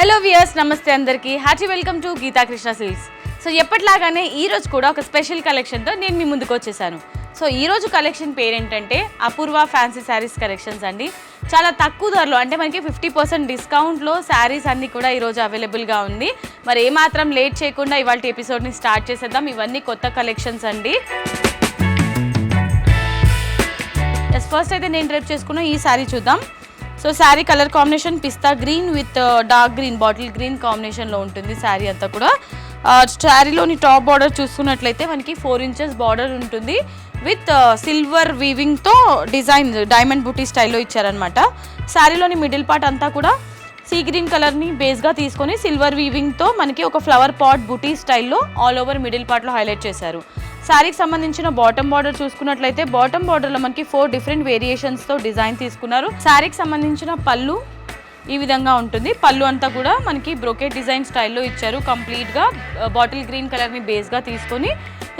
Hello viewers, నమస్తే అందరికీ. Hearty welcome to Geetha Krishna silks. So ఎప్పటిలాగానే ఈరోజు కూడా ఒక స్పెషల్ కలెక్షన్తో నేను మీ ముందుకు వచ్చేసాను. సో ఈరోజు కలెక్షన్ పేరేంటంటే అపూర్వ ఫ్యాన్సీ శారీస్ కలెక్షన్స్ అండి. చాలా తక్కువ ధరలో, అంటే మనకి 50% డిస్కౌంట్లో శారీస్ అన్నీ కూడా ఈరోజు అవైలబుల్గా ఉంది. మరి ఏమాత్రం లేట్ చేయకుండా ఇవాళ ఎపిసోడ్ని స్టార్ట్ చేసేద్దాం. ఇవన్నీ కొత్త కలెక్షన్స్ అండి. ఫస్ట్ అయితే నేను డ్రెప్ చేసుకున్న ఈ శారీ చూద్దాం. So sari colour combination pista green with dark green, bottle green కాంబినేషన్లో ఉంటుంది శారీ అంతా కూడా. శారీలోని టాప్ బార్డర్ చూసుకున్నట్లయితే మనకి 4 inches బార్డర్ ఉంటుంది విత్ సిల్వర్ వీవింగ్తో డిజైన్ డైమండ్ బూటీ స్టైల్లో ఇచ్చారనమాట. శారీలోని మిడిల్ పార్ట్ అంతా కూడా సీ గ్రీన్ కలర్ని బేస్గా తీసుకొని సిల్వర్ వీవింగ్తో మనకి ఒక ఫ్లవర్ పాట్ బూటీ స్టైల్లో ఆల్ ఓవర్ మిడిల్ పార్ట్లో హైలైట్ చేశారు. శారీకి సంబంధించిన బాటమ్ బార్డర్ చూసుకున్నట్లయితే బాటమ్ బార్డర్లో మనకి 4 different వేరియేషన్స్తో డిజైన్ తీసుకున్నారు. శారీకి సంబంధించిన పళ్ళు ఈ విధంగా ఉంటుంది. పళ్ళు అంతా కూడా మనకి బ్రోకెట్ డిజైన్ స్టైల్లో ఇచ్చారు. కంప్లీట్గా బాటిల్ గ్రీన్ కలర్ని బేస్గా తీసుకొని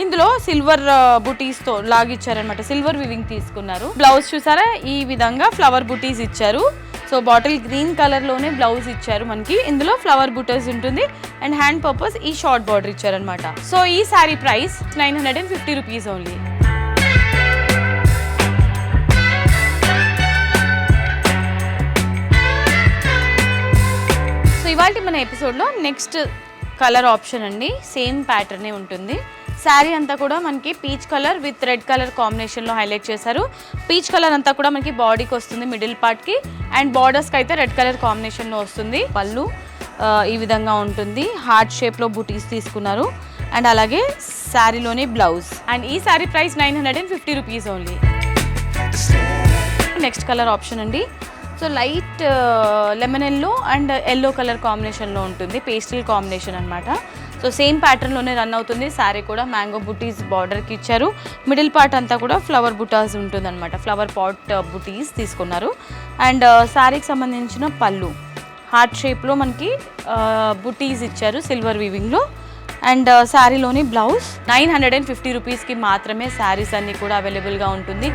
ఇందులో సిల్వర్ బుటీస్తో లాగిచ్చారనమాట. సిల్వర్ వివింగ్ తీసుకున్నారు. బ్లౌజ్ చూసారా, ఈ విధంగా ఫ్లవర్ బుటీస్ ఇచ్చారు. సో బాటిల్ గ్రీన్ కలర్లోనే బ్లౌజ్ ఇచ్చారు మనకి. ఇందులో ఫ్లవర్ బుటర్స్ ఉంటుంది అండ్ హ్యాండ్ పర్పస్ ఈ షార్ట్ బార్డర్ ఇచ్చారనమాట. సో ఈ sari price 950 rupees only. So ఇవాళ మన ఎపిసోడ్లో నెక్స్ట్ కలర్ ఆప్షన్ అండి. సేమ్ ప్యాటర్నే ఉంటుంది. శారీ అంతా కూడా మనకి peach colour with red colour కాంబినేషన్లో హైలైట్ చేశారు. పీచ్ కలర్ అంతా కూడా మనకి బాడీకి వస్తుంది, మిడిల్ పార్ట్కి, అండ్ బార్డర్స్కి అయితే రెడ్ కలర్ కాంబినేషన్లో వస్తుంది. పళ్ళు ఈ విధంగా ఉంటుంది. హార్ట్ షేప్లో బూటీస్ తీసుకున్నారు అండ్ అలాగే శారీలోనే బ్లౌజ్. అండ్ ఈ sari price 950 rupees only. Next colour option అండి. So light lemon yellow and yellow colour కాంబినేషన్లో ఉంటుంది. పేస్టల్ కాంబినేషన్ అనమాట. సో సేమ్ ప్యాటర్న్లోనే రన్ అవుతుంది. శారీ కూడా మ్యాంగో బుటీస్ బార్డర్కి ఇచ్చారు. మిడిల్ పార్ట్ అంతా కూడా ఫ్లవర్ బుటాస్ ఉంటుంది అనమాట. ఫ్లవర్ పాట్ బుటీస్ తీసుకున్నారు. అండ్ శారీకి సంబంధించిన పళ్ళు హార్ట్ షేప్లో మనకి బుటీస్ ఇచ్చారు సిల్వర్ వీవింగ్లో. అండ్ శారీలోని బ్లౌజ్ 950 రూపీస్కి మాత్రమే శారీస్ అన్నీ కూడా అవైలబుల్గా ఉంటుంది.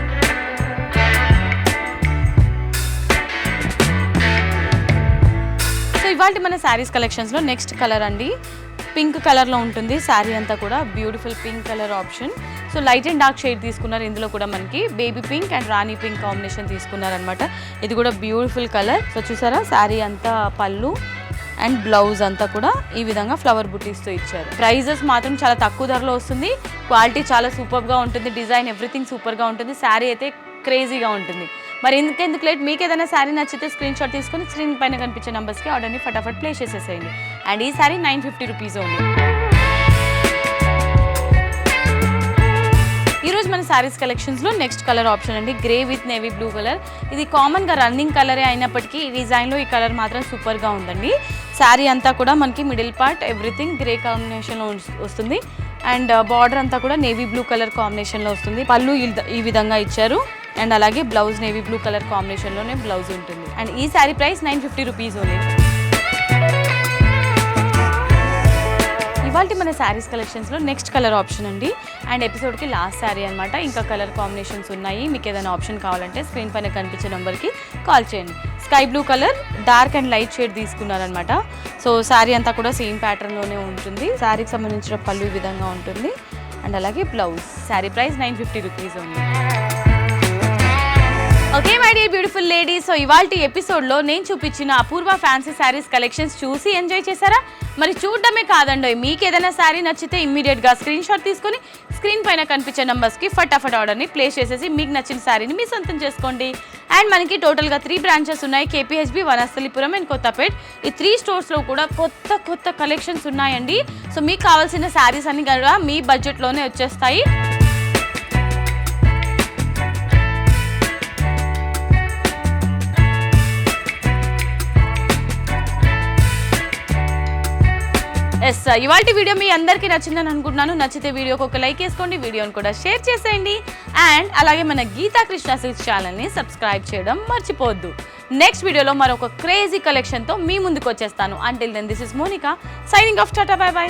సో ఇవాళ మన శారీస్ కలెక్షన్స్లో నెక్స్ట్ కలర్ అండి. పింక్ కలర్లో ఉంటుంది శారీ అంతా కూడా. Beautiful pink colour option. So light and dark shade తీసుకున్నారు. ఇందులో కూడా మనకి baby pink and rani pink combination తీసుకున్నారనమాట. ఇది కూడా బ్యూటిఫుల్ కలర్. సో చూసారా, శారీ అంతా పళ్ళు అండ్ బ్లౌజ్ అంతా కూడా ఈ విధంగా ఫ్లవర్ బుటీస్తో ఇచ్చారు. ప్రైజెస్ మాత్రం చాలా తక్కువ ధరలో వస్తుంది. క్వాలిటీ చాలా సూపర్గా ఉంటుంది. డిజైన్ ఎవ్రీథింగ్ సూపర్గా ఉంటుంది. శారీ అయితే క్రేజీగా ఉంటుంది. మరి ఎందుకు లేట్, మీకు ఏదైనా శారీ నచ్చితే స్క్రీన్ షాట్ తీసుకొని స్క్రీన్ పైన కనిపించే నెంబర్స్కి ఆర్డర్ని ఫటాఫట్ ప్లేస్ చేసేసేయండి. అండ్ ఈ శారీ 950 రూపీస్ ఓన్లీ. ఈరోజు మన శారీస్ కలెక్షన్స్లో నెక్స్ట్ కలర్ ఆప్షన్ అండి. Grey with navy blue colour. ఇది కామన్గా రన్నింగ్ కలరే అయినప్పటికీ ఈ డిజైన్లో ఈ కలర్ మాత్రం సూపర్గా ఉందండి. శారీ అంతా కూడా మనకి మిడిల్ పార్ట్ ఎవ్రీథింగ్ గ్రే కాంబినేషన్లో వస్తుంది. అండ్ బార్డర్ అంతా కూడా నేవీ బ్లూ కలర్ కాంబినేషన్లో వస్తుంది. పళ్ళు ఈ విధంగా ఇచ్చారు. అండ్ అలాగే బ్లౌజ్ నేవీ బ్లూ కలర్ కాంబినేషన్లోనే బ్లౌజ్ ఉంటుంది. అండ్ ఈ శారీ ప్రైస్ 950 రూపీస్ ఓన్లీ. ఇవాళ మన శారీస్ కలెక్షన్స్లో నెక్స్ట్ కలర్ ఆప్షన్ అండి. అండ్ ఎపిసోడ్కి లాస్ట్ శారీ అనమాట. ఇంకా కలర్ కాంబినేషన్స్ ఉన్నాయి. మీకు ఏదైనా ఆప్షన్ కావాలంటే స్క్రీన్ పైన కనిపించే నెంబర్కి కాల్ చేయండి. Sky blue colour dark and light shade తీసుకున్నారనమాట. సో శారీ అంతా కూడా సేమ్ ప్యాటర్న్లోనే ఉంటుంది. శారీకి సంబంధించిన పళ్ళు ఈ విధంగా ఉంటుంది. అండ్ అలాగే blouse. Sari price 950 rupees only. Okay my dear beautiful ladies, so ఇవాళ ఎపిసోడ్లో నేను చూపించిన అపూర్వ ఫ్యాన్సీ శారీస్ కలెక్షన్స్ చూసి ఎంజాయ్ చేశారా? మరి చూడడమే కాదండి, మీకు ఏదైనా శారీ నచ్చితే ఇమ్మీడియట్గా స్క్రీన్ షాట్ తీసుకొని స్క్రీన్ పైన కనిపించే నెంబర్స్కి ఫటాఫట్ ఆర్డర్ని ప్లేస్ చేసేసి మీకు నచ్చిన శారీని మీ సొంతం చేసుకోండి. అండ్ మనకి టోటల్గా 3 బ్రాంచెస్ ఉన్నాయి. KPHB, Vanasthalipuram and Kothapet. ఈ 3 స్టోర్స్లో కూడా కొత్త కలెక్షన్స్ ఉన్నాయండి. సో మీకు కావాల్సిన శారీస్ అన్ని కూడా మీ బడ్జెట్లోనే వచ్చేస్తాయి. ఎస్, ఇవాళ వీడియో మీ అందరికీ నచ్చిందని అనుకుంటున్నాను. నచ్చితే వీడియోకి ఒక లైక్ వేసుకోండి, వీడియోని కూడా షేర్ చేసేయండి. అండ్ అలాగే మన గీతా కృష్ణ సిల్క్స్ ఛానల్ని సబ్స్క్రైబ్ చేయడం మర్చిపోవద్దు. నెక్స్ట్ వీడియోలో మరొక క్రేజీ కలెక్షన్తో మీ ముందుకు వచ్చేస్తాను. Until then this is Monica signing off. Tata, bye by.